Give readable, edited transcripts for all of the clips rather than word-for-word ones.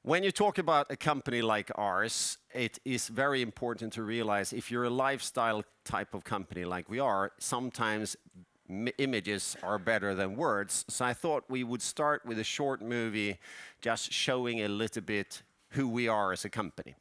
When you talk about a company like ours, it is very important to realize if you're a lifestyle type of company like we are, sometimes images are better than words. So I thought we would start with a short movie just showing a little bit who we are as a company.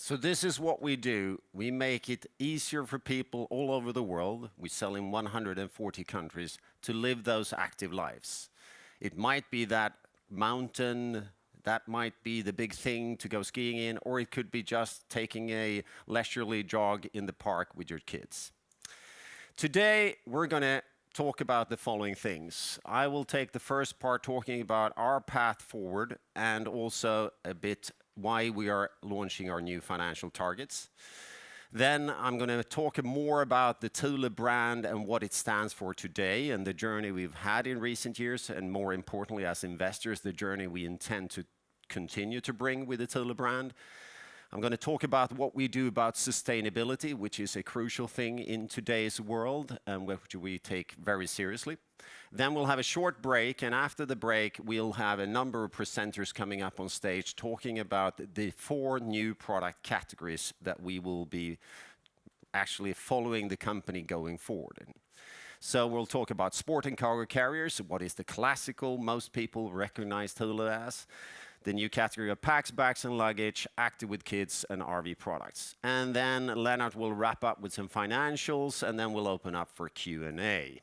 So this is what we do. We make it easier for people all over the world. We sell in 140 countries to live those active lives. It might be that mountain, that might be the big thing to go skiing in, or it could be just taking a leisurely jog in the park with your kids. Today, we're going to talk about the following things. I will take the first part talking about our path forward and also a bit why we are launching our new financial targets. Then I'm going to talk more about the Thule brand and what it stands for today and the journey we've had in recent years, and more importantly, as investors, the journey we intend to continue to bring with the Thule brand. I'm going to talk about what we do about sustainability, which is a crucial thing in today's world and which we take very seriously. Then we'll have a short break, and after the break, we'll have a number of presenters coming up on stage talking about the 4 new product categories that we will be actually following the company going forward in. So we'll talk about sport and cargo carriers, what is the classical, most people recognize Thule as, the new category of packs, bags and luggage, active with kids and RV products. And then Lennart will wrap up with some financials, and then we'll open up for Q&A.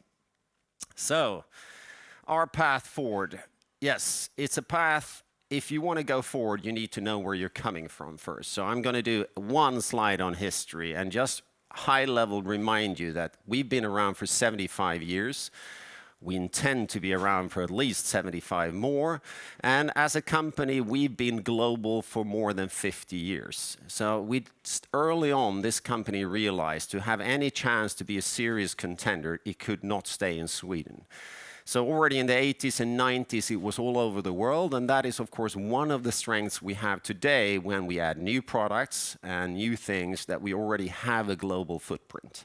So, our path forward. Yes, it's a path. If you want to go forward, you need to know where you're coming from first. So I'm going to do one slide on history and just high level remind you that we've been around for 75 years. We intend to be around for at least 75 more. And as a company, we've been global for more than 50 years. So early on, this company realized to have any chance to be a serious contender, it could not stay in Sweden. So already in the 80s and 90s, it was all over the world. And that is, of course, one of the strengths we have today when we add new products and new things that we already have a global footprint.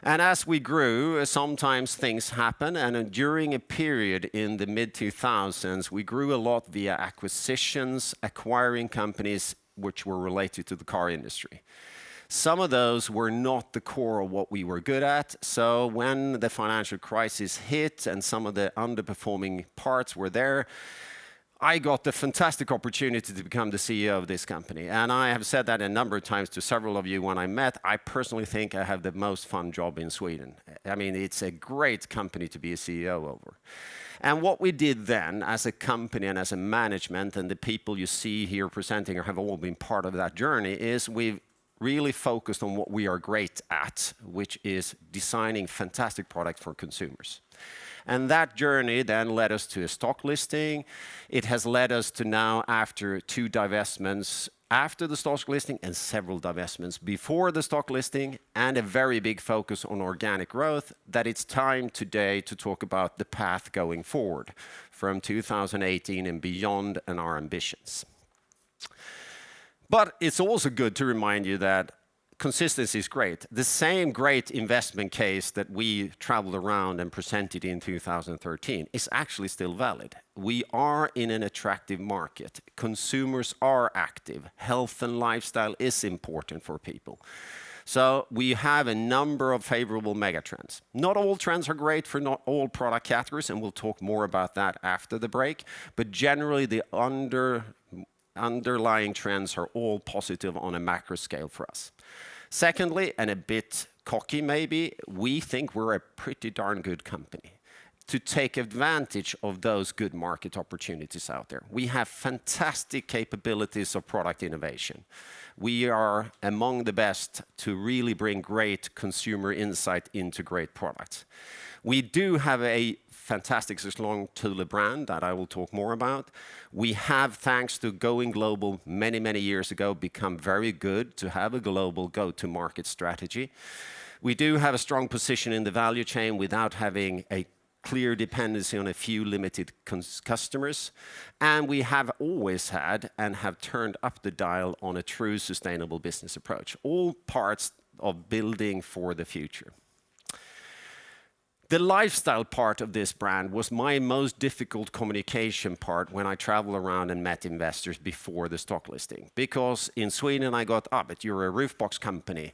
And as we grew, sometimes things happen, and during a period in the mid-2000s, we grew a lot via acquisitions, acquiring companies which were related to the car industry. Some of those were not the core of what we were good at, so when the financial crisis hit and some of the underperforming parts were there, I got the fantastic opportunity to become the CEO of this company. And I have said that a number of times to several of you when I met. I personally think I have the most fun job in Sweden. I mean, it's a great company to be a CEO over. And what we did then as a company and as a management, and the people you see here presenting have all been part of that journey, is we've really focused on what we are great at, which is designing fantastic products for consumers. And that journey then led us to a stock listing. It has led us to now, after 2 divestments, after the stock listing and several divestments before the stock listing, and a very big focus on organic growth, that it's time today to talk about the path going forward from 2018 and beyond and our ambitions. But it's also good to remind you that consistency is great. The same great investment case that we traveled around and presented in 2013 is actually still valid. We are in an attractive market. Consumers are active. Health and lifestyle is important for people. So we have a number of favorable megatrends. Not all trends are great for not all product categories, and we'll talk more about that after the break. But generally, the underlying trends are all positive on a macro scale for us. Secondly, and a bit cocky maybe, we think we're a pretty darn good company to take advantage of those good market opportunities out there. We have fantastic capabilities of product innovation. We are among the best to really bring great consumer insight into great products. We do have a fantastic strong Thule brand that I will talk more about. We have, thanks to going global many, many years ago, become very good to have a global go-to-market strategy. We do have a strong position in the value chain without having a clear dependency on a few limited customers. And we have always had and have turned up the dial on a true sustainable business approach. All parts of building for the future. The lifestyle part of this brand was my most difficult communication part when I traveled around and met investors before the stock listing. Because in Sweden I got, but you're a roof box company.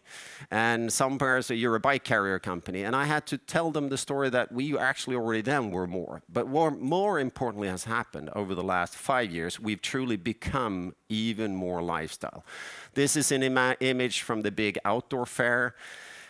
And somewhere so you're a bike carrier company. And I had to tell them the story that we actually already then were more. But what more importantly has happened over the last 5 years, we've truly become even more lifestyle. This is an image from the big outdoor fair.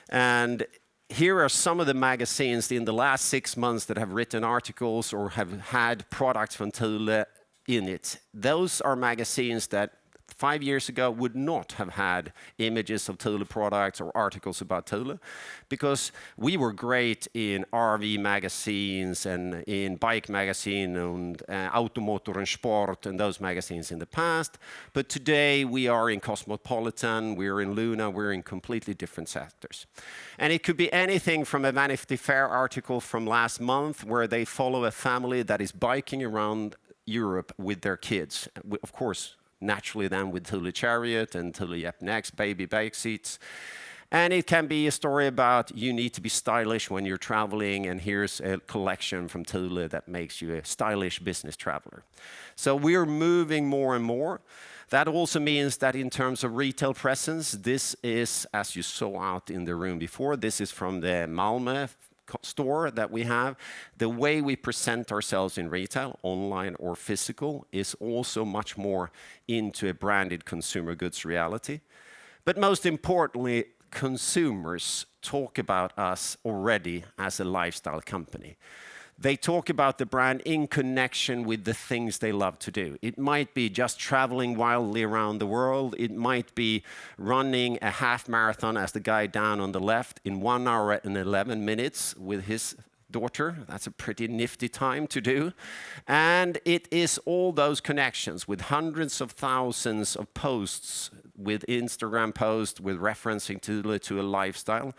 And here are some of the magazines in the last 6 months that have written articles or have had products from Thule in it. Those are magazines that 5 years ago would not have had images of Thule products or articles about Thule, because we were great in RV magazines and in bike magazine and Automotor and Sport and those magazines in the past. But today we are in Cosmopolitan, we're in Luna, we're in completely different sectors. And it could be anything from a Vanity Fair article from last month where they follow a family that is biking around Europe with their kids. Of course, naturally then with Thule Chariot and Thule Yep Next baby bike seats. And it can be a story about you need to be stylish when you're traveling, and here's a collection from Thule that makes you a stylish business traveler. So we're moving more and more. That also means that in terms of retail presence, this is, as you saw out in the room before, this is from the Malmö store that we have. The way we present ourselves in retail, online or physical, is also much more into a branded consumer goods reality. But most importantly, consumers talk about us already as a lifestyle company. They talk about the brand in connection with the things they love to do. It might be just traveling wildly around the world. It might be running a half marathon, as the guy down on the left, in 1 hour and 11 minutes with his daughter. That's a pretty nifty time to do. And it is all those connections with hundreds of thousands of posts, with Instagram posts, with referencing to a lifestyle.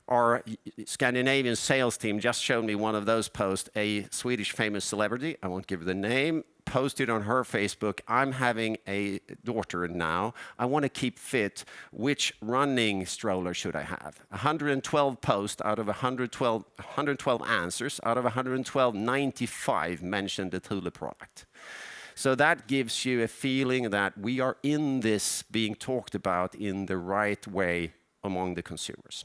Our Scandinavian sales team just showed me one of those posts. A Swedish famous celebrity, I won't give the name, posted on her Facebook, "I'm having a daughter now. I want to keep fit. Which running stroller should I have?" 112 posts out of 112 answers. Out of 112, 95 mentioned the Thule product. So that gives you a feeling that we are in this being talked about in the right way among the consumers.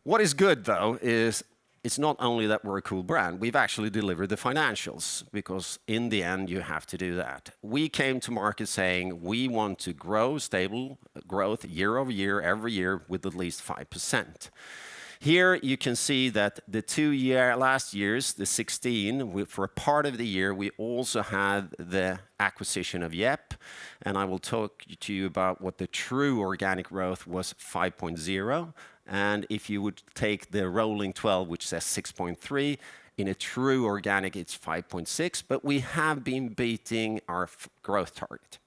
What is good, though, is it's not only that we're a cool brand, we've actually delivered the financials, because in the end, you have to do that. We came to market saying we want to grow stable growth year over year, every year, with at least 5%. Here you can see that the last years, the 16, for a part of the year, we also had the acquisition of Yep, and I will talk to you about what the true organic growth was, 5.0. And if you would take the rolling 12, which says 6.3, in a true organic, it's 5.6, but we have been beating our growth target.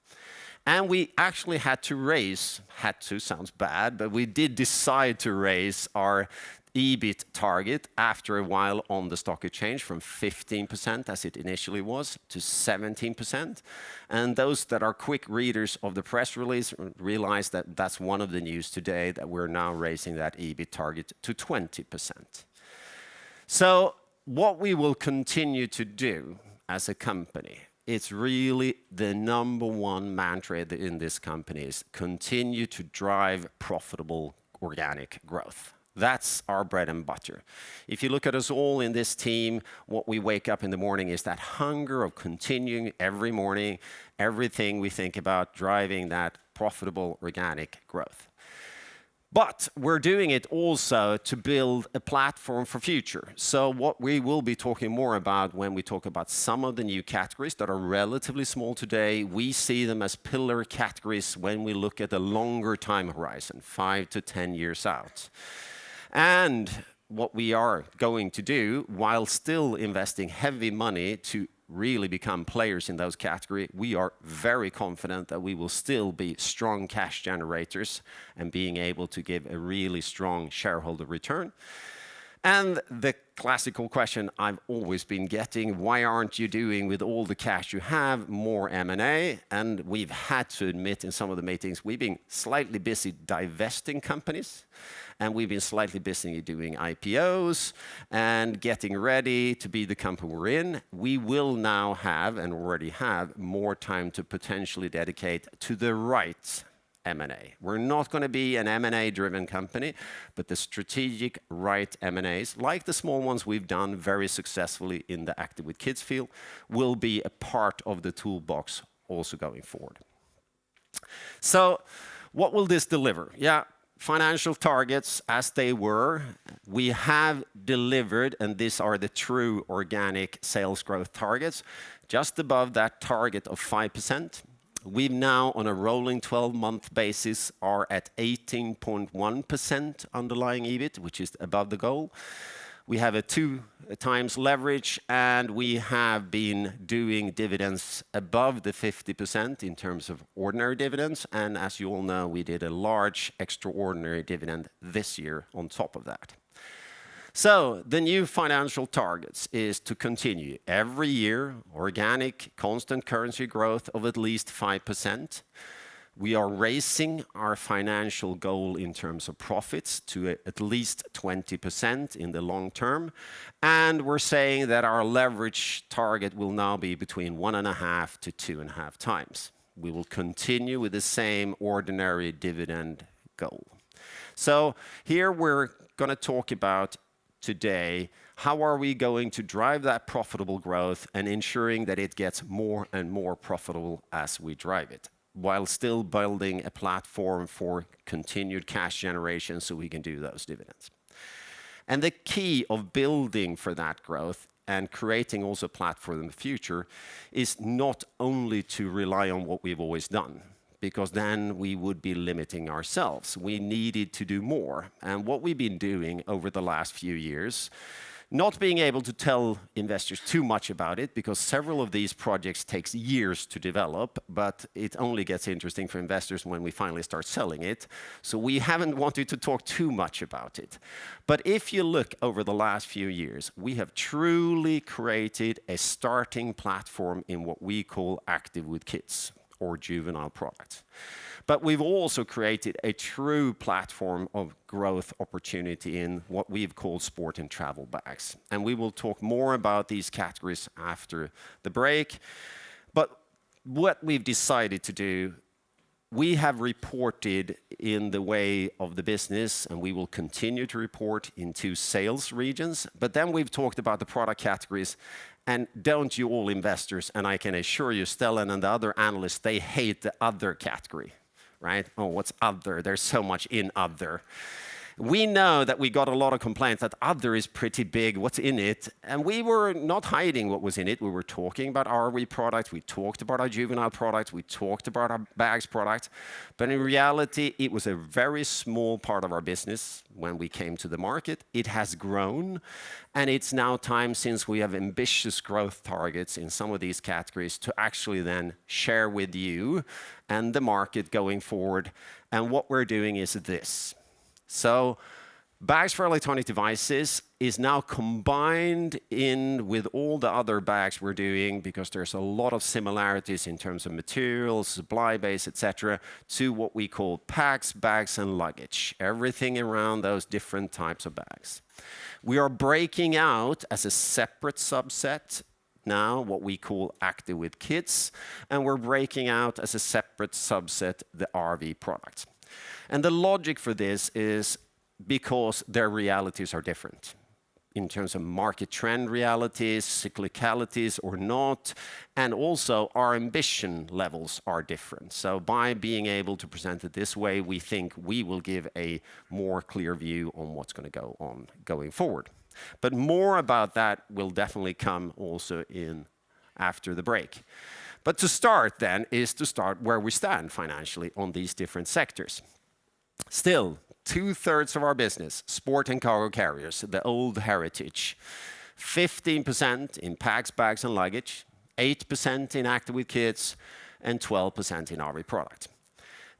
And we actually had to sounds bad, but we did decide to raise our EBIT target after a while on the stock exchange from 15%, as it initially was, to 17%. And those that are quick readers of the press release realize that that's one of the news today, that we're now raising that EBIT target to 20%. So what we will continue to do as a company, it's really the number one mantra in this company is continue to drive profitable organic growth. That's our bread and butter. If you look at us all in this team, what we wake up in the morning is that hunger of continuing every morning, everything we think about driving that profitable organic growth. But we're doing it also to build a platform for future. So what we will be talking more about when we talk about some of the new categories that are relatively small today, we see them as pillar categories when we look at a longer time horizon, 5 to 10 years out. And what we are going to do, while still investing heavy money to really become players in those categories, we are very confident that we will still be strong cash generators and being able to give a really strong shareholder return. And the classical question I've always been getting, why aren't you doing with all the cash you have more M&A? And we've had to admit in some of the meetings, we've been slightly busy divesting companies, and we've been slightly busy doing IPOs and getting ready to be the company we're in. We will now have, and already have, more time to potentially dedicate to the right M&A. We're not going to be an M&A-driven company, but the strategic right M&As, like the small ones we've done very successfully in the Active with Kids field, will be a part of the toolbox also going forward. So what will this deliver? Yeah, financial targets as they were. We have delivered, and these are the true organic sales growth targets, just above that target of 5%. We now, on a rolling 12-month basis, are at 18.1% underlying EBIT, which is above the goal. We have a 2 times leverage, and we have been doing dividends above the 50% in terms of ordinary dividends. And as you all know, we did a large extraordinary dividend this year on top of that. So the new financial targets is to continue every year organic constant currency growth of at least 5%. We are raising our financial goal in terms of profits to at least 20% in the long term. And we're saying that our leverage target will now be between 1.5 to 2.5 times. We will continue with the same ordinary dividend goal. So here we're going to talk about today, how are we going to drive that profitable growth and ensuring that it gets more and more profitable as we drive it, while still building a platform for continued cash generation so we can do those dividends. And the key of building for that growth and creating also a platform in the future is not only to rely on what we've always done, because then we would be limiting ourselves. We needed to do more. And what we've been doing over the last few years, not being able to tell investors too much about it, because several of these projects takes years to develop, but it only gets interesting for investors when we finally start selling it. So we haven't wanted to talk too much about it. But if you look over the last few years, we have truly created a starting platform in what we call Active with Kids, or juvenile products. But we've also created a true platform of growth opportunity in what we've called sport and travel bags. And we will talk more about these categories after the break. But what we've decided to do, we have reported in the way of the business, and we will continue to report in 2 sales regions. But then we've talked about the product categories. And don't you all investors, and I can assure you, Stellan and the other analysts, they hate the other category, right? Oh, what's other? There's so much in other. We know that we got a lot of complaints that other is pretty big, what's in it? And we were not hiding what was in it. We were talking about RV products, we talked about our juvenile products, we talked about our bags product. But in reality, it was a very small part of our business when we came to the market. It has grown, and it's now time, since we have ambitious growth targets in some of these categories, to actually then share with you and the market going forward. And what we're doing is this. So bags for electronic devices is now combined in with all the other bags we're doing, because there's a lot of similarities in terms of materials, supply base, etc., to what we call packs, bags, and luggage. Everything around those different types of bags. We are breaking out as a separate subset now what we call Active with Kids, and we're breaking out as a separate subset the RV products. And the logic for this is because their realities are different in terms of market trend realities, cyclicalities or not, and also our ambition levels are different. So by being able to present it this way, we think we will give a more clear view on what's going to go on going forward. But more about that will definitely come also in after the break. But to start then is to start where we stand financially on these different sectors. Still, 2/3 of our business, sport and cargo carriers, the old heritage. 15% in packs, bags, and luggage, 8% in Active with Kids, and 12% in RV product.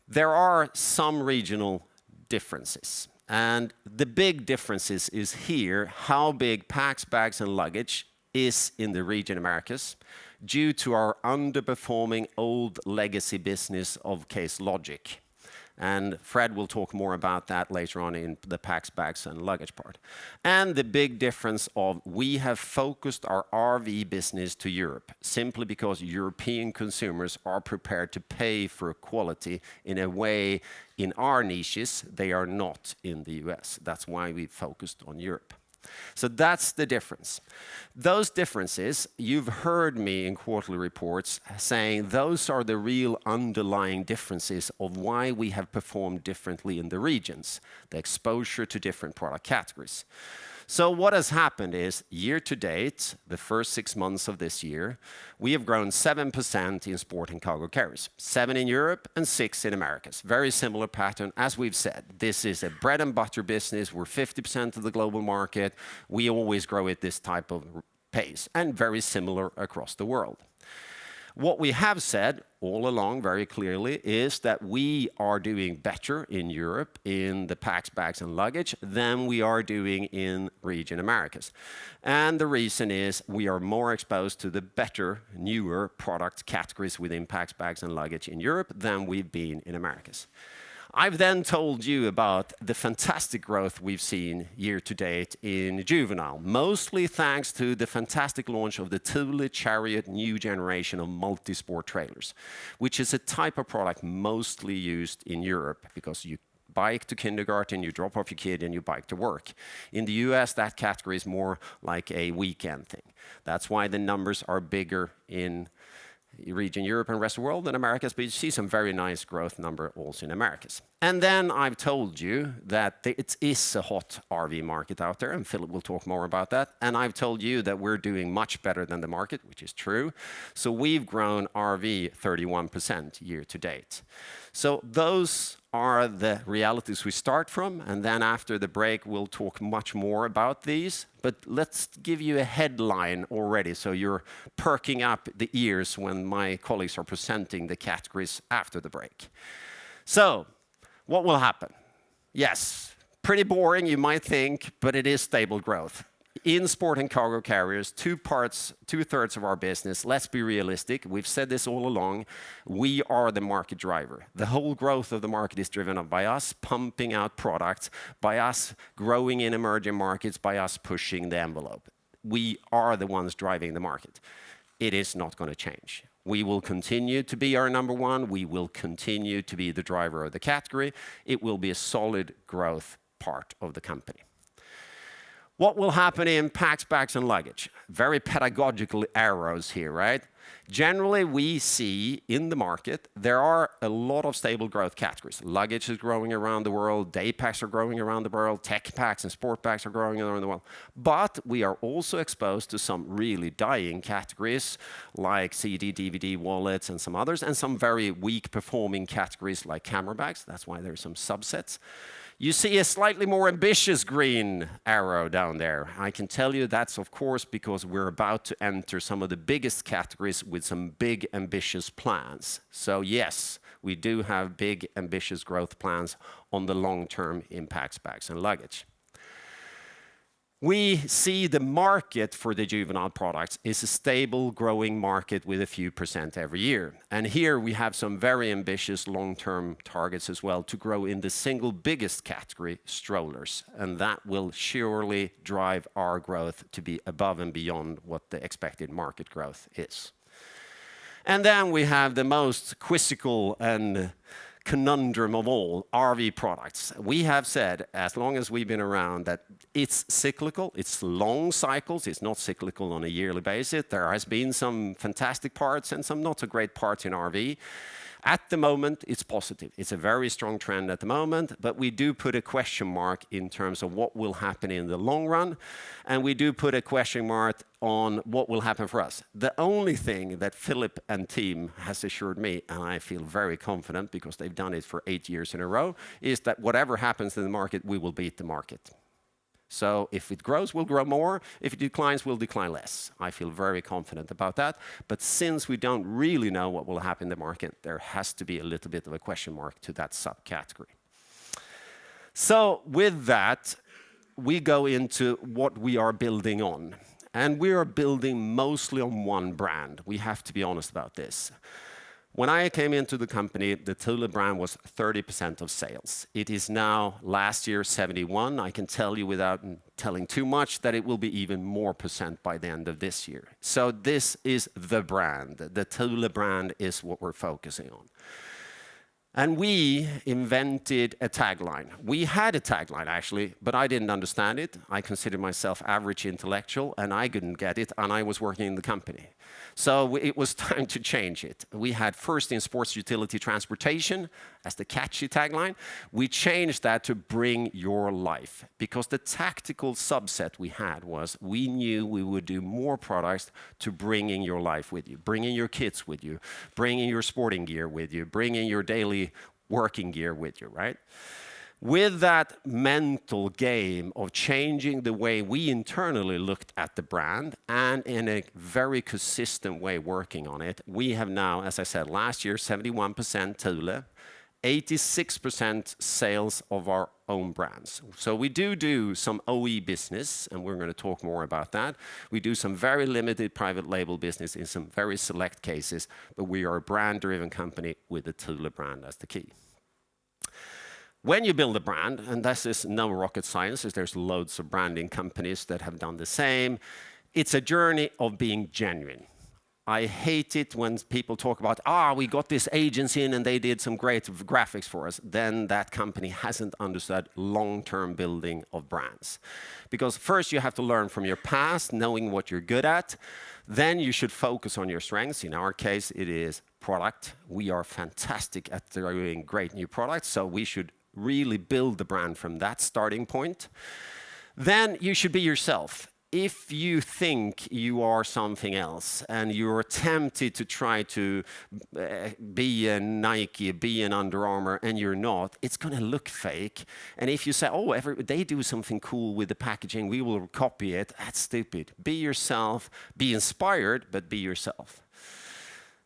There are some regional differences. And the big differences is here, how big packs, bags, and luggage is in the region Americas, due to our underperforming old legacy business of Case Logic. And Fred will talk more about that later on in the packs, bags, and luggage part. And the big difference of we have focused our RV business to Europe, simply because European consumers are prepared to pay for quality in a way in our niches they are not in the US. That's why we focused on Europe. So that's the difference. Those differences, you've heard me in quarterly reports saying those are the real underlying differences of why we have performed differently in the regions, the exposure to different product categories. So what has happened is, year to date, the first 6 months of this year, we have grown 7% in sport and cargo carriers, 7 in Europe and 6 in Americas. Very similar pattern, as we've said. This is a bread and butter business. We're 50% of the global market. We always grow at this type of pace, and very similar across the world. What we have said all along very clearly is that we are doing better in Europe in the packs, bags, and luggage than we are doing in region Americas. And the reason is we are more exposed to the better, newer product categories within packs, bags, and luggage in Europe than we've been in Americas. I've then told you about the fantastic growth we've seen year to date in juvenile, mostly thanks to the fantastic launch of the Thule Chariot new generation of multi-sport trailers, which is a type of product mostly used in Europe because you bike to kindergarten, you drop off your kid, and you bike to work. In the US, that category is more like a weekend thing. That's why the numbers are bigger in region Europe and rest of the world than Americas, but you see some very nice growth number also in Americas. And then I've told you that it is a hot RV market out there, and Philip will talk more about that. And I've told you that we're doing much better than the market, which is true. So we've grown RV 31% year to date. So those are the realities we start from, and then after the break we'll talk much more about these. But let's give you a headline already so you're perking up the ears when my colleagues are presenting the categories after the break. So what will happen? Yes, pretty boring you might think, but it is stable growth. In sport and cargo carriers, 2/3 of our business, let's be realistic, we've said this all along, we are the market driver. The whole growth of the market is driven up by us pumping out products, by us growing in emerging markets, by us pushing the envelope. We are the ones driving the market. It is not going to change. We will continue to be our number one. We will continue to be the driver of the category. It will be a solid growth part of the company. What will happen in packs, bags, and luggage? Very pedagogical arrows here, right? Generally, we see in the market, there are a lot of stable growth categories. Luggage is growing around the world, day packs are growing around the world, tech packs and sport bags are growing around the world. But we are also exposed to some really dying categories like CD, DVD, wallets, and some others, and some very weak performing categories like camera bags. That's why there are some subsets. You see a slightly more ambitious green arrow down there. I can tell you that's of course because we're about to enter some of the biggest categories with some big ambitious plans. So yes, we do have big ambitious growth plans on the long term in packs, bags and luggage. We see the market for the juvenile products is a stable growing market with a few % every year. And here we have some very ambitious long-term targets as well to grow in the single biggest category, strollers. And that will surely drive our growth to be above and beyond what the expected market growth is. And then we have the most quizzical and conundrum of all, RV products. We have said, as long as we've been around, that it's cyclical, it's long cycles, it's not cyclical on a yearly basis. There has been some fantastic parts and some not so great parts in RV. At the moment, it's positive. It's a very strong trend at the moment, but we do put a question mark in terms of what will happen in the long run, and we do put a question mark on what will happen for us. The only thing that Philip and team has assured me, and I feel very confident because they've done it for 8 years in a row, is that whatever happens in the market, we will beat the market. So if it grows, we'll grow more. If it declines, we'll decline less. I feel very confident about that. But since we don't really know what will happen in the market, there has to be a little bit of a question mark to that subcategory. So with that, we go into what we are building on. And we are building mostly on one brand. We have to be honest about this. When I came into the company, the Thule brand was 30% of sales. It is now, last year, 71. I can tell you without telling too much that it will be even more % by the end of this year. So this is the brand. The Thule brand is what we're focusing on. And we invented a tagline. We had a tagline, actually, but I didn't understand it. I considered myself average intellectual, and I couldn't get it, and I was working in the company. So it was time to change it. We had first in sports utility transportation as the catchy tagline. We changed that to bring your life, because the tactical subset we had was we knew we would do more products to bringing your life with you, bringing your kids with you, bringing your sporting gear with you, bringing your daily working gear with you, right? With that mental game of changing the way we internally looked at the brand and in a very consistent way working on it, we have now, as I said, last year, 71% Thule, 86% sales of our own brands. So we do some OE business, and we're going to talk more about that. We do some very limited private label business in some very select cases, but we are a brand-driven company with the Thule brand as the key. When you build a brand, and this is no rocket science, as there's loads of branding companies that have done the same, it's a journey of being genuine. I hate it when people talk about, we got this agency in and they did some great graphics for us. Then that company hasn't understood long-term building of brands. Because first you have to learn from your past, knowing what you're good at. Then you should focus on your strengths. In our case, it is product. We are fantastic at doing great new products, so we should really build the brand from that starting point. Then you should be yourself. If you think you are something else and you're tempted to try to be a Nike, be an Under Armour, and you're not, it's going to look fake. And if you say, they do something cool with the packaging, we will copy it, that's stupid. Be yourself, be inspired, but be yourself.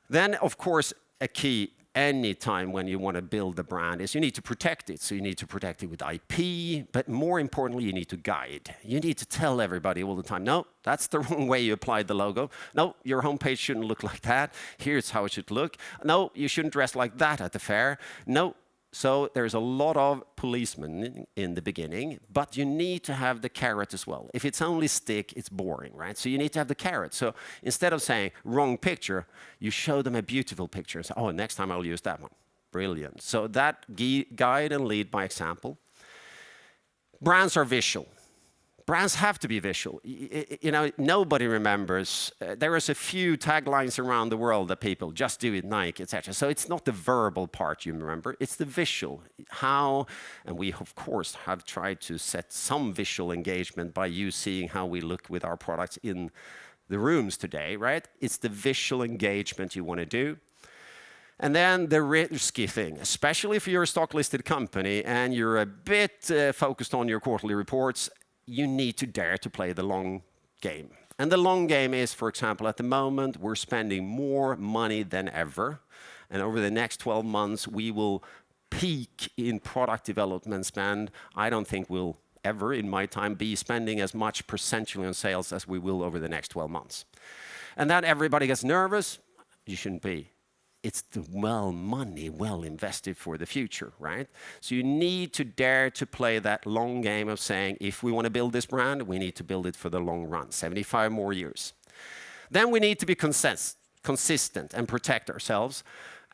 Then, of course, a key any time when you want to build a brand is you need to protect it. So you need to protect it with IP, but more importantly, you need to guide. You need to tell everybody all the time, no, that's the wrong way you applied the logo. No, your homepage shouldn't look like that. Here's how it should look. No, you shouldn't dress like that at the fair. No. So there's a lot of policemen in the beginning, but you need to have the carrot as well. If it's only stick, it's boring, right? So you need to have the carrot. So instead of saying wrong picture, you show them a beautiful picture and say, next time I'll use that one. Brilliant. So that guide and lead by example. Brands are visual. Brands have to be visual. You know, nobody remembers. There is a few taglines around the world that people just do it, Nike, etc. So it's not the verbal part you remember, it's the visual. How, and we of course have tried to set some visual engagement by you seeing how we look with our products in the rooms today, right? It's the visual engagement you want to do. And then the risky thing, especially if you're a stock-listed company and you're a bit focused on your quarterly reports, you need to dare to play the long game. And the long game is, for example, at the moment, we're spending more money than ever. And over the next 12 months, we will peak in product development spend. I don't think we'll ever, in my time, be spending as much percentually on sales as we will over the next 12 months. And then everybody gets nervous. You shouldn't be. It's the money well invested for the future, right? So you need to dare to play that long game of saying, if we want to build this brand, we need to build it for the long run, 75 more years. Then we need to be consistent and protect ourselves.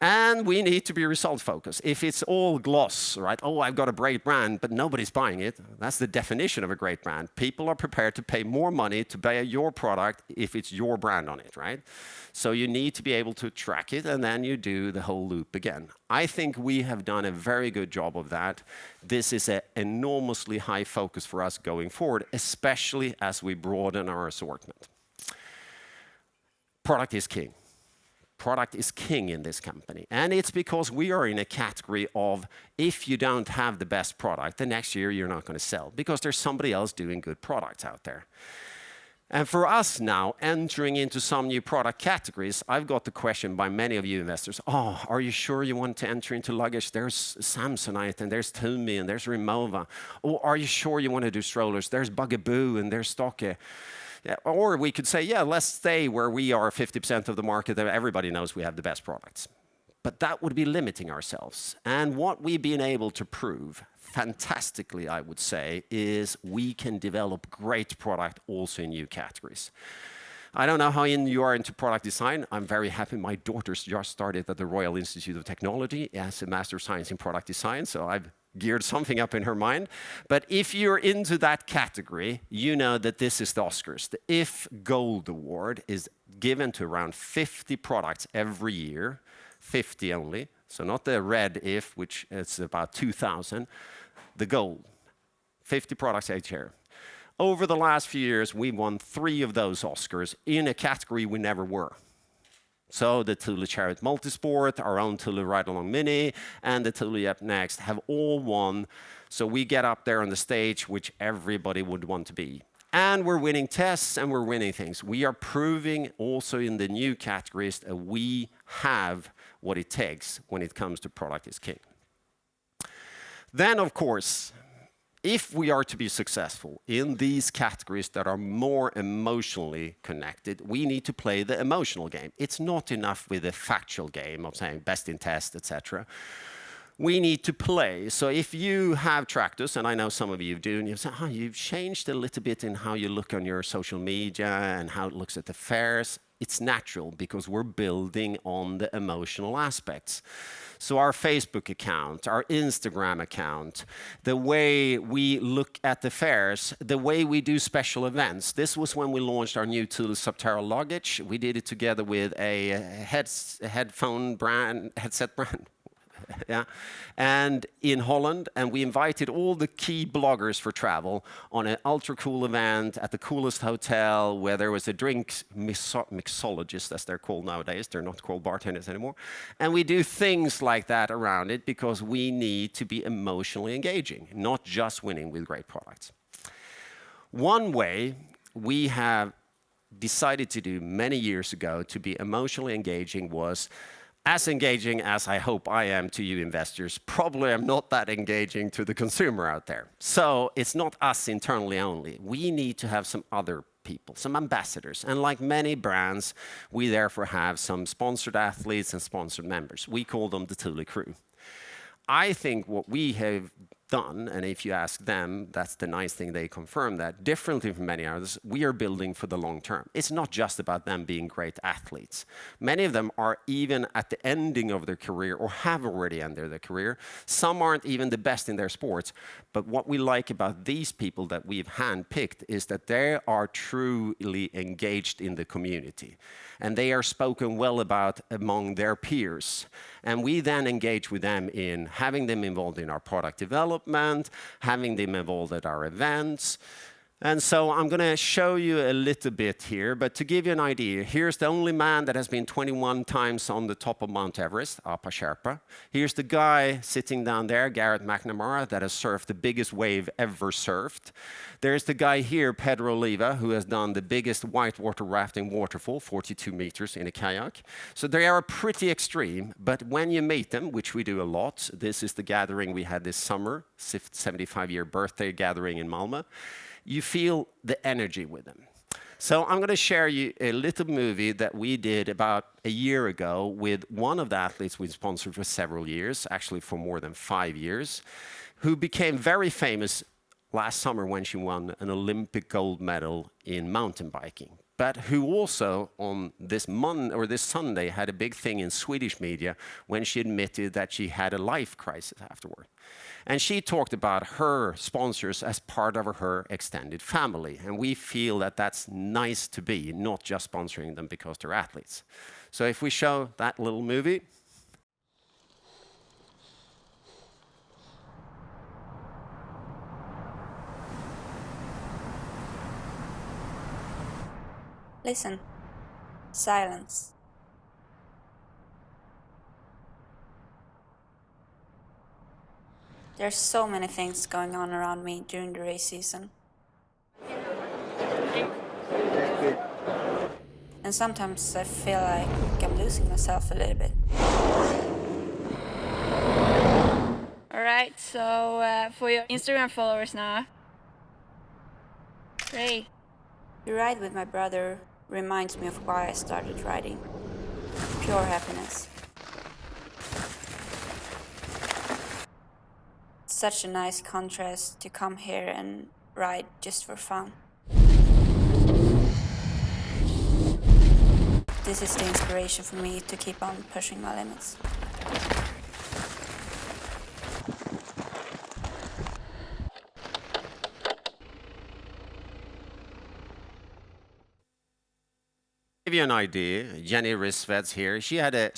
And we need to be result focused. If it's all gloss, right? Oh, I've got a great brand, but nobody's buying it. That's the definition of a great brand. People are prepared to pay more money to buy your product if it's your brand on it, right? So you need to be able to track it, and then you do the whole loop again. I think we have done a very good job of that. This is an enormously high focus for us going forward, especially as we broaden our assortment. Product is king. Product is king in this company. And it's because we are in a category of, if you don't have the best product, the next year you're not going to sell, because there's somebody else doing good products out there. And for us now, entering into some new product categories, I've got the question by many of you investors, oh, are you sure you want to enter into luggage? There's Samsonite, and there's Thule, and there's Remova. Or are you sure you want to do strollers? There's Bugaboo, and there's Stocke. Yeah, or we could say, yeah, let's stay where we are 50% of the market, that everybody knows we have the best products. But that would be limiting ourselves. And what we've been able to prove, fantastically, I would say, is we can develop great product also in new categories. I don't know how in you are into product design. I'm very happy. My daughter's just started at the Royal Institute of Technology as a Master of Science in Product Design, so I've geared something up in her mind. But if you're into that category, you know that this is the Oscars. The IF Gold Award is given to around 50 products every year, 50 only. So not the red IF, which is about 2,000, the gold, 50 products each year. Over the last few years, we've won 3 of those Oscars in a category we never were. So the Thule Chariot Multisport, our own Thule Ride Along Mini, and the Thule Up Next have all won. So we get up there on the stage, which everybody would want to be. And we're winning tests and we're winning things. We are proving also in the new categories that we have what it takes when it comes to product is king. Then, of course, if we are to be successful in these categories that are more emotionally connected, we need to play the emotional game. It's not enough with a factual game of saying best in test, etc. We need to play. So if you have tracked us, and I know some of you do, and you say, oh, you've changed a little bit in how you look on your social media and how it looks at the fairs. It's natural because we're building on the emotional aspects. So our Facebook account, our Instagram account, the way we look at the fairs, the way we do special events. This was when we launched our new Thule Subterra luggage. We did it together with a headset brand. Yeah, and in Holland, and we invited all the key bloggers for travel on an ultra cool event at the coolest hotel where there was a drink mixologist, as they're called nowadays. They're not called bartenders anymore. And we do things like that around it because we need to be emotionally engaging, not just winning with great products. One way we have decided to do many years ago to be emotionally engaging was as engaging as I hope I am to you investors. Probably I'm not that engaging to the consumer out there. So it's not us internally only. We need to have some other people, some ambassadors. And like many brands, we therefore have some sponsored athletes and sponsored members. We call them the Thule Crew. I think what we have done, and if you ask them, that's the nice thing, they confirm that, differently from many others, we are building for the long term. It's not just about them being great athletes. Many of them are even at the ending of their career or have already ended their career. Some aren't even the best in their sports, but what we like about these people that we've handpicked is that they are truly engaged in the community, and they are spoken well about among their peers. And we then engage with them in having them involved in our product development, having them involved at our events. And so I'm going to show you a little bit here, but to give you an idea, here's the only man that has been 21 times on the top of Mount Everest, Apa Sherpa. Here's the guy sitting down there, Garrett McNamara, that has surfed the biggest wave ever surfed. There's the guy here, Pedro Oliva, who has done the biggest whitewater rafting waterfall, 42 meters in a kayak. So they are pretty extreme, but when you meet them, which we do a lot, this is the gathering we had this summer, 75-year birthday gathering in Malmö, you feel the energy with them. So I'm going to share you a little movie that we did about a year ago with one of the athletes we sponsored for several years, actually for more than 5 years, who became very famous last summer when she won an Olympic gold medal in mountain biking, but who also on this Sunday had a big thing in Swedish media when she admitted that she had a life crisis afterward. And she talked about her sponsors as part of her extended family. And we feel that that's nice to be, not just sponsoring them because they're athletes. So if we show that little movie. Listen. Silence. There's so many things going on around me during the race season. And sometimes I feel like I'm losing myself a little bit. Alright, so for your Instagram followers now. Ray. The ride with my brother reminds me of why I started riding. Pure happiness. Such a nice contrast to come here and ride just for fun. This is the inspiration for me to keep on pushing my limits. Give you an idea, Jenny Risveds here, she had a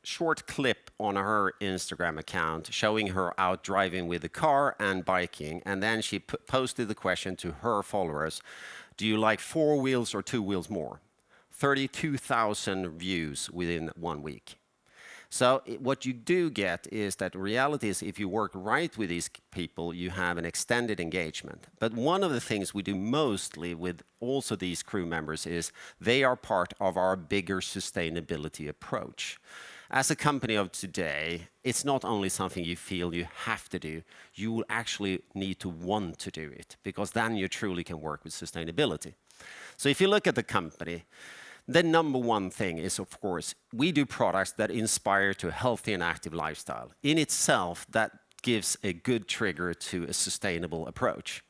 short clip on her Instagram account showing her out driving with the car and biking, and then she posted the question to her followers, do you like 4 wheels or 2 wheels more? 32,000 views within 1 week. So what you do get is that reality is if you work right with these people, you have an extended engagement. But one of the things we do mostly with also these crew members is they are part of our bigger sustainability approach. As a company of today, it's not only something you feel you have to do, you will actually need to want to do it, because then you truly can work with sustainability. So if you look at the company, the number one thing is, of course, we do products that inspire to a healthy and active lifestyle. In itself, that gives a good trigger to a sustainable approach.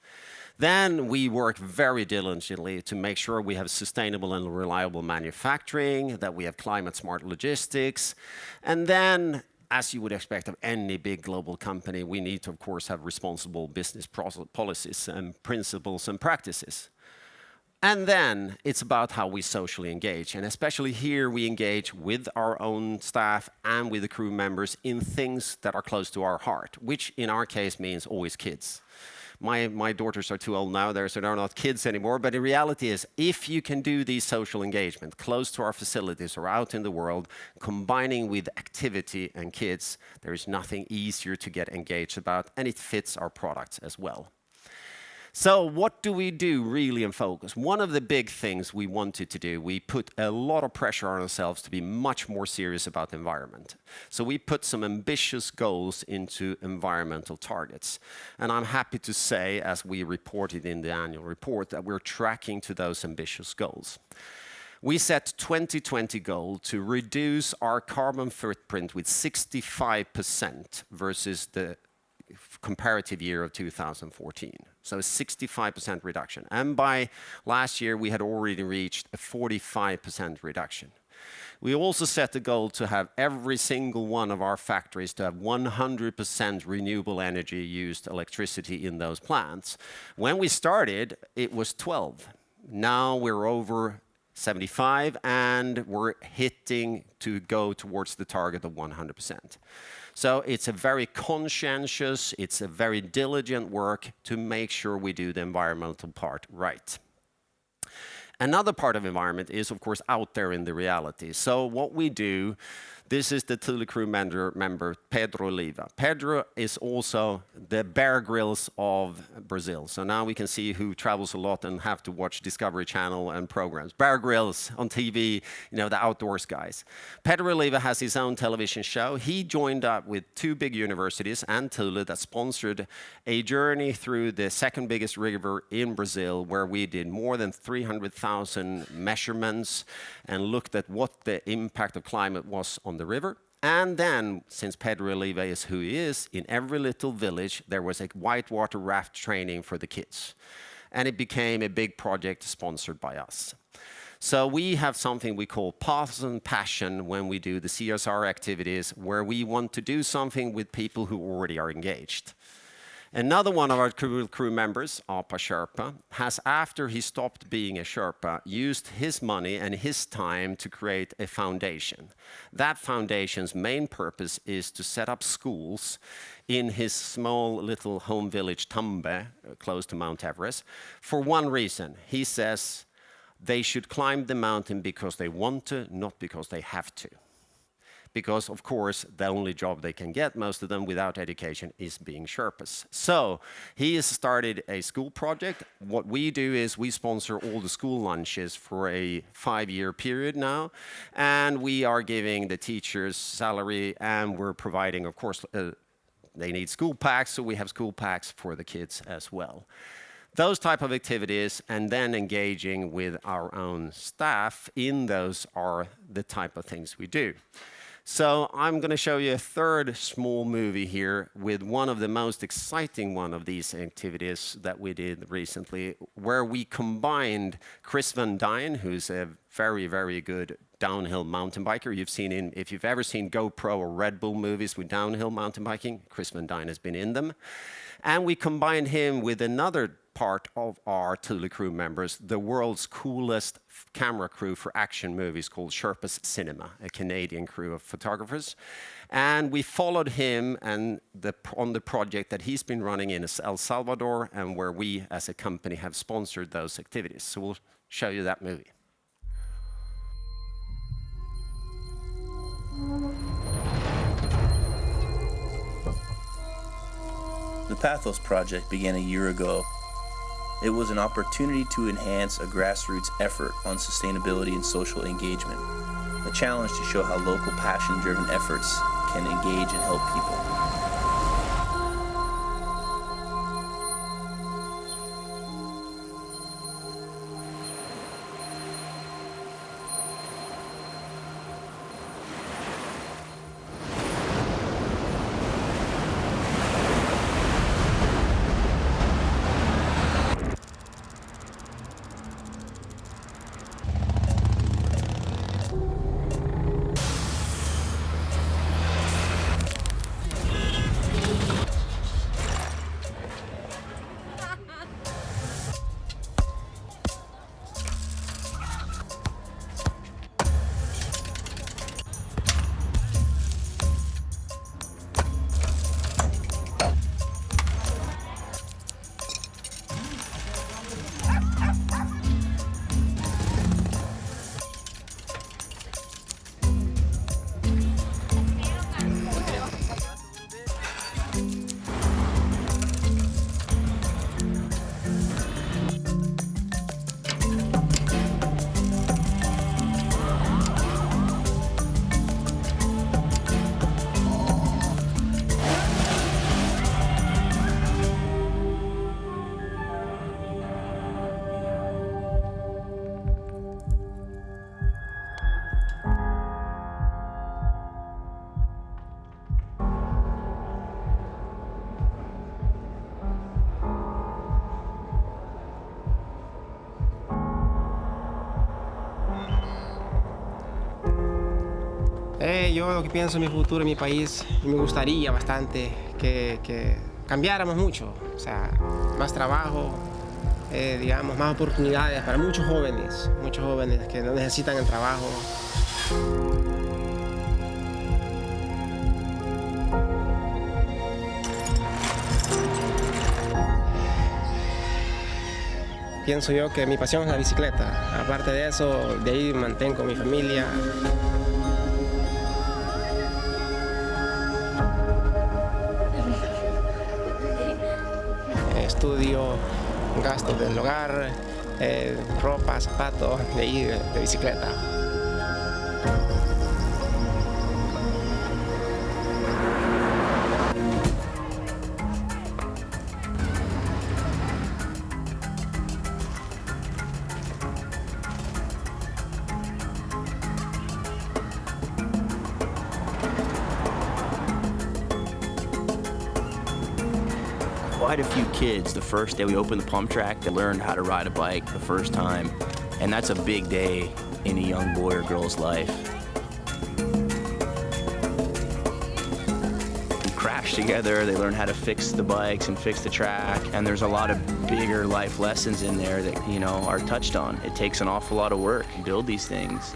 Then we work very diligently to make sure we have sustainable and reliable manufacturing, that we have climate smart logistics. And then, as you would expect of any big global company, we need to, of course, have responsible business policies and principles and practices. And then it's about how we socially engage. And especially here, we engage with our own staff and with the crew members in things that are close to our heart, which in our case means always kids. My daughters are too old now, so they're not kids anymore. But the reality is, if you can do these social engagement close to our facilities or out in the world, combining with activity and kids, there is nothing easier to get engaged about, and it fits our products as well. So what do we do really in focus? One of the big things we wanted to do, we put a lot of pressure on ourselves to be much more serious about the environment. So we put some ambitious goals into environmental targets. And I'm happy to say, as we reported in the annual report, that we're tracking to those ambitious goals. We set 2020 goal to reduce our carbon footprint with 65% versus the comparative year of 2014. So a 65% reduction. And by last year, we had already reached a 45% reduction. We also set the goal to have every single one of our factories to have 100% renewable energy used electricity in those plants. When we started, it was 12. Now we're over 75, and we're hitting to go towards the target of 100%. So it's a very conscientious, it's a very diligent work to make sure we do the environmental part right. Another part of environment is, of course, out there in the reality. So what we do, this is the Thule crew member, Pedro Oliva. Pedro is also the Bear Grylls of Brazil. So now we can see who travels a lot and have to watch Discovery Channel and programs. Bear Grylls on TV, you know, the outdoors guys. Pedro Oliva has his own television show. He joined up with 2 big universities and Thule that sponsored a journey through the second biggest river in Brazil, where we did more than 300,000 measurements and looked at what the impact of climate was on the river. And then, since Pedro Oliva is who he is, in every little village there was a whitewater raft training for the kids. And it became a big project sponsored by us. So we have something we call Paths and Passion when we do the CSR activities, where we want to do something with people who already are engaged. Another one of our crew members, Apa Sherpa, has, after he stopped being a Sherpa, used his money and his time to create a foundation. That foundation's main purpose is to set up schools in his small little home village, Tambe, close to Mount Everest, for one reason. He says they should climb the mountain because they want to, not because they have to. Because, of course, the only job they can get, most of them without education, is being Sherpas. So he has started a school project. What we do is we sponsor all the school lunches for a 5-year period now. And we are giving the teachers salary, and we're providing, of course, they need school packs, so we have school packs for the kids as well. Those type of activities, and then engaging with our own staff in those, are the type of things we do. So I'm going to show you a third small movie here with one of the most exciting one of these activities that we did recently, where we combined Chris Van Dine, who's a very, very good downhill mountain biker. You've seen if you've ever seen GoPro or Red Bull movies with downhill mountain biking, Chris Van Dine has been in them. And we combined him with another part of our Thule crew members, the world's coolest camera crew for action movies called Sherpas Cinema, a Canadian crew of photographers. And we followed him and on the project that he's been running in El Salvador, and where we as a company have sponsored those activities. So we'll show you that movie. The Pathos project began a year ago. It was an opportunity to enhance a grassroots effort on sustainability and social engagement, a challenge to show how local passion-driven efforts can engage and help people. Yo lo que pienso en mi futuro en mi país, y me gustaría bastante que cambiáramos mucho, o sea, más trabajo, digamos, más oportunidades para muchos jóvenes que no necesitan el trabajo. Pienso yo que mi pasión es la bicicleta. Aparte de eso, de ahí mantengo mi familia. Estudio, gastos del hogar, ropa, zapatos, de ahí de bicicleta. Quite a few kids, the first day we opened the pump track, they learned how to ride a bike the first time. And that's a big day in a young boy or girl's life. We crash together, they learn how to fix the bikes and fix the track. And there's a lot of bigger life lessons in there that, you know, are touched on. It takes an awful lot of work to build these things.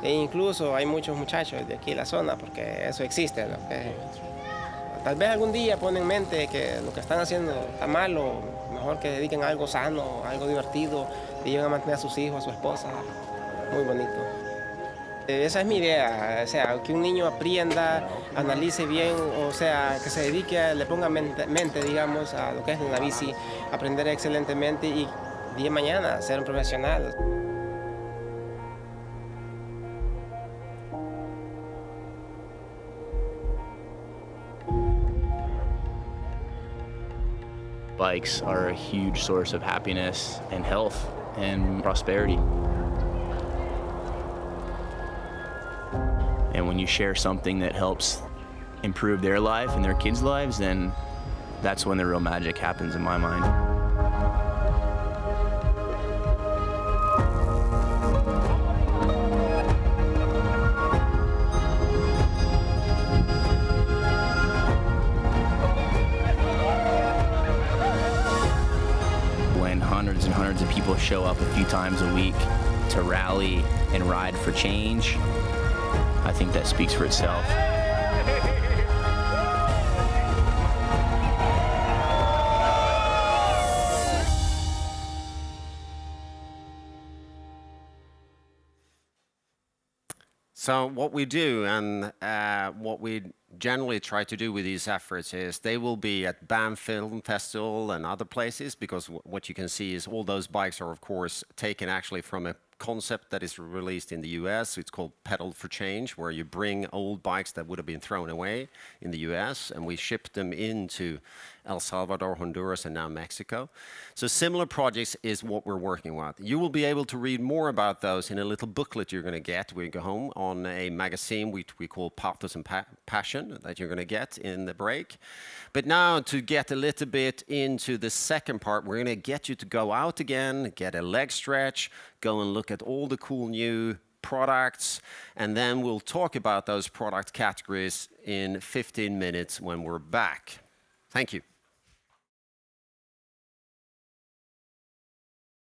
E incluso hay muchos muchachos de aquí en la zona, porque eso existe, ¿no? Tal vez algún día ponen en mente que lo que están haciendo está malo, mejor que dediquen a algo sano, algo divertido, y lleguen a mantener a sus hijos, a su esposa. Muy bonito. Esa es mi idea, o sea, que un niño aprenda, analice bien, o sea, que se dedique, le ponga mente, digamos, a lo que es la bici, aprender excelentemente y día de mañana ser un profesional. Bikes are a huge source of happiness and health and prosperity. And when you share something that helps improve their life and their kids' lives, then that's when the real magic happens in my mind. Hundreds and hundreds of people show up a few times a week to rally and ride for change, I think that speaks for itself. So what we do and what we generally try to do with these efforts is they will be at Banff Film Festival and other places, because what you can see is all those bikes are of course taken actually from a concept that is released in the US. It's called Pedal for Change, where you bring old bikes that would have been thrown away in the US and we ship them into El Salvador, Honduras, and now Mexico. So similar projects is what we're working with. You will be able to read more about those in a little booklet you're going to get when you go home, on a magazine which we call Pathos and Passion that you're going to get in the break. But now, to get a little bit into the second part, we're going to get you to go out again, get a leg stretch, go and look at all the cool new products, and then we'll talk about those product categories in 15 minutes when we're back. Thank you.